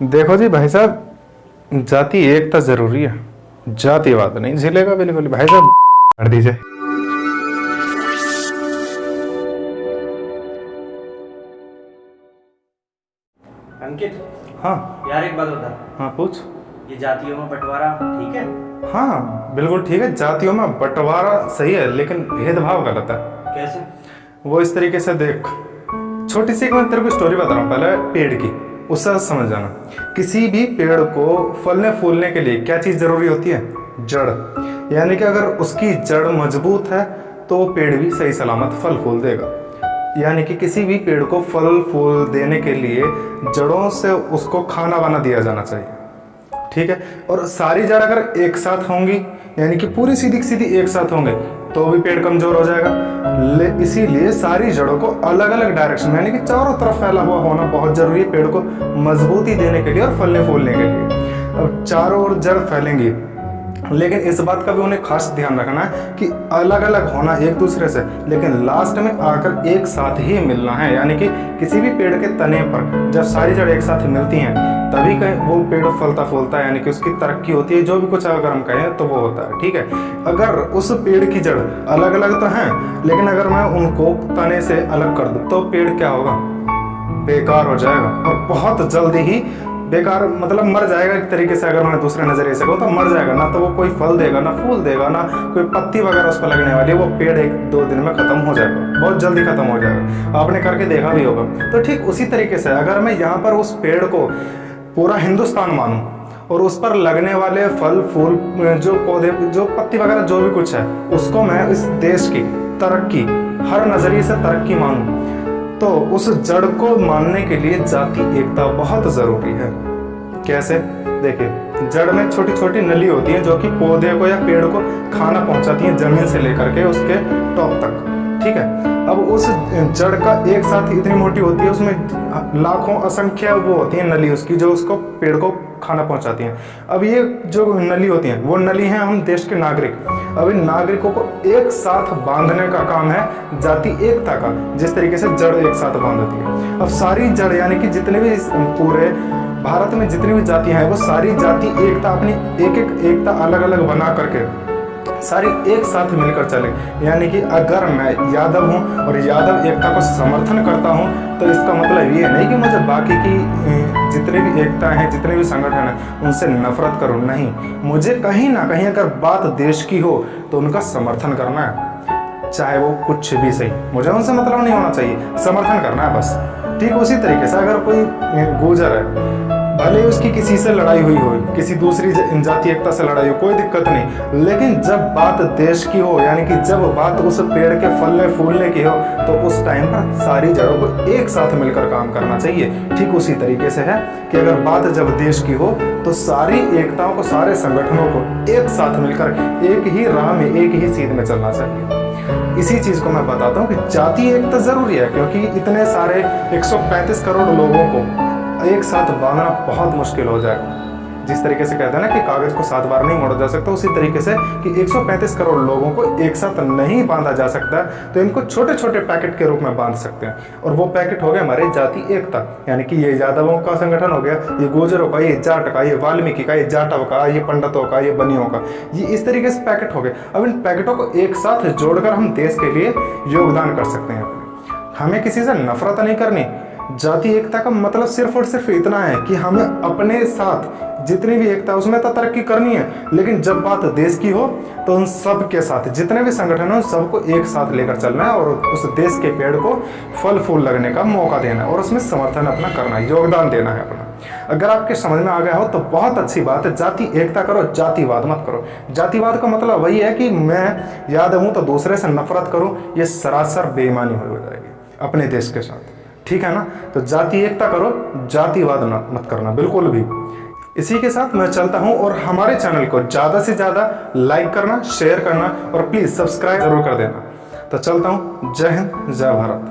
देखो जी भाई साहब, जाति एकता जरूरी है, जातिवाद नहीं झेलेगा बिल्कुल। भाई साहब कर दीजिए। अंकित, हाँ यार एक बात बता। हाँ पूछ। ये जातियों में बंटवारा ठीक है? हाँ बिल्कुल ठीक है, जातियों में बंटवारा सही है, लेकिन भेदभाव गलत है। कैसे? वो इस तरीके से देख, छोटी सी एक मैं तेरे को स्टोरी बता रहा हूँ पहले पेड़ की, उससे समझ जाना। किसी भी पेड़ को फलने फूलने के लिए क्या चीज़ जरूरी होती है? जड़। यानी कि अगर उसकी जड़ मजबूत है तो वो पेड़ भी सही सलामत फल फूल देगा। यानी कि किसी भी पेड़ को फल फूल देने के लिए जड़ों से उसको खाना वाना दिया जाना चाहिए, ठीक है। और सारी जड़ अगर एक साथ होंगी, यानी कि पूरी सीधी सीधी एक साथ होंगे, तो भी पेड़ कमजोर हो जाएगा। इसीलिए सारी जड़ों को अलग अलग डायरेक्शन यानी कि चारों तरफ फैला हुआ होना बहुत जरूरी है पेड़ को मजबूती देने के लिए और फलने फूलने के लिए। अब चारों ओर जड़ फैलेंगी, लेकिन इस बात का भी उन्हें खास ध्यान रखना है कि अलग अलग होना एक दूसरे से, लेकिन लास्ट में आकर एक साथ ही मिलना है। यानी कि किसी भी पेड़ के तने पर जब सारी जड़ एक साथ मिलती हैं तभी कहीं वो पेड़ फलता फूलता है, यानी कि उसकी तरक्की होती है। जो भी कुछ अगर हम कहें तो वो होता है, ठीक है। अगर उस पेड़ की जड़ अलग अलग तो हैं, लेकिन अगर मैं उनको तने से अलग कर दूं तो पेड़ क्या होगा? बेकार हो जाएगा, और बहुत जल्दी ही बेकार मतलब मर जाएगा एक तरीके से। अगर मैं दूसरे नजरिए से कहूँ तो मर जाएगा, ना तो वो कोई फल देगा, ना फूल देगा, ना कोई पत्ती वगैरह उस पर लगने वाली है। वो पेड़ एक दो दिन में खत्म हो जाएगा, बहुत जल्दी खत्म हो जाएगा। आपने करके देखा भी होगा। तो ठीक उसी तरीके से अगर मैं यहाँ पर उस पेड़ को पूरा हिंदुस्तान मानूं और उस पर लगने वाले फल फूल जो पौधे जो पत्ती वगैरह जो भी कुछ है उसको मैं इस देश की तरक्की हर नजरिए से तरक्की मानूं, तो उस जड़ को मानने के लिए जाति एकता बहुत जरूरी है। कैसे? देखिए, जड़ में छोटी छोटी नली होती हैं जो कि पौधे को या पेड़ को खाना पहुंचाती हैं, जमीन से लेकर के उसके टॉप तक, ठीक है। अब उस जड़ का एक साथ इतनी मोटी होती है, उसमें लाखों असंख्य वो होती हैं नली उसकी जो उसको पेड़ को खाना पहुंचाती हैं। अब ये जो नली होती हैं वो नली हैं हम देश के नागरिक। अब इन नागरिकों को एक साथ बांधने का काम है जाति एकता का, जिस तरीके से जड़ एक साथ बांधती है। अब सारी जड़ यानी कि जितने भी पूरे भारत में जितनी भी जातियां हैं वो सारी जाति एकता अपनी एक एक एकता अलग अलग बना करके सारी एक साथ मिलकर चले। यानी कि अगर मैं यादव हूं और यादव एकता को समर्थन करता हूं तो इसका मतलब ये नहीं कि मुझे बाकी की जितने भी एकता हैं जितने भी संगठन हैं उनसे नफरत करूं। नहीं, मुझे कहीं ना कहीं अगर बात देश की हो तो उनका समर्थन करना है, चाहे वो कुछ भी सही। मुझे उनसे मतलब नहीं होना चाहिए, समर्थन करना है बस। ठीक उसी तरीके से अगर कोई गुर्जर है, भले उसकी किसी से लड़ाई हुई हो, किसी दूसरी जाति एकता से लड़ाई हो, कोई दिक्कत नहीं, लेकिन जब बात देश की हो, यानी कि जब बात उस पेड़ के फलने फूलने की हो, तो उस टाइम पर सारी जड़ों को एक साथ मिलकर काम करना चाहिए। ठीक उसी तरीके से है कि अगर बात जब देश की हो तो सारी एकताओं को, सारे संगठनों को एक साथ मिलकर एक ही राह में, एक ही सीध में चलना चाहिए। इसी चीज को मैं बताता हूँ कि जाति एकता जरूरी है, क्योंकि इतने सारे 135 करोड़ लोगों को एक साथ बांधना बहुत मुश्किल हो जाएगा। जिस तरीके से कहते हैं ना कि कागज को 7 बार नहीं मोड़ा जा सकता, उसी तरीके से कि 135 करोड़ लोगों को एक साथ नहीं बांधा जा सकता, तो इनको छोटे छोटे पैकेट के रूप में बांध सकते हैं। और वो पैकेट हो गया हमारे जाति एकता, यानी कि ये यादवों का संगठन हो गया, ये गुर्जरों का, ये जाट का, ये वाल्मीकि का, ये जाटव का, ये पंडितों का, ये बनियों का, ये इस तरीके से पैकेट हो गए। अब इन पैकेटों को एक साथ जोड़कर हम देश के लिए योगदान कर सकते हैं। हमें किसी से नफरत नहीं करनी। जाति एकता का मतलब सिर्फ और सिर्फ इतना है कि हमें अपने साथ जितनी भी एकता उसमें तो तरक्की करनी है, लेकिन जब बात देश की हो तो उन सब के साथ जितने भी संगठन हैं सबको एक साथ लेकर चलना है और उस देश के पेड़ को फल फूल लगने का मौका देना है और उसमें समर्थन अपना करना है, योगदान देना है अपना। अगर आपके समझ में आ गया हो तो बहुत अच्छी बात है। जाति एकता करो, जातिवाद मत करो। जातिवाद का मतलब वही है कि मैं यादव हूं तो दूसरे से नफरत करूं, ये सरासर बेईमानी हो जाएगी अपने देश के साथ, ठीक है ना। तो जाति एकता करो, जातिवाद मत करना बिल्कुल भी। इसी के साथ मैं चलता हूं और हमारे चैनल को ज्यादा से ज्यादा लाइक करना, शेयर करना और प्लीज सब्सक्राइब जरूर कर देना। तो चलता हूं। जय हिंद, जय भारत।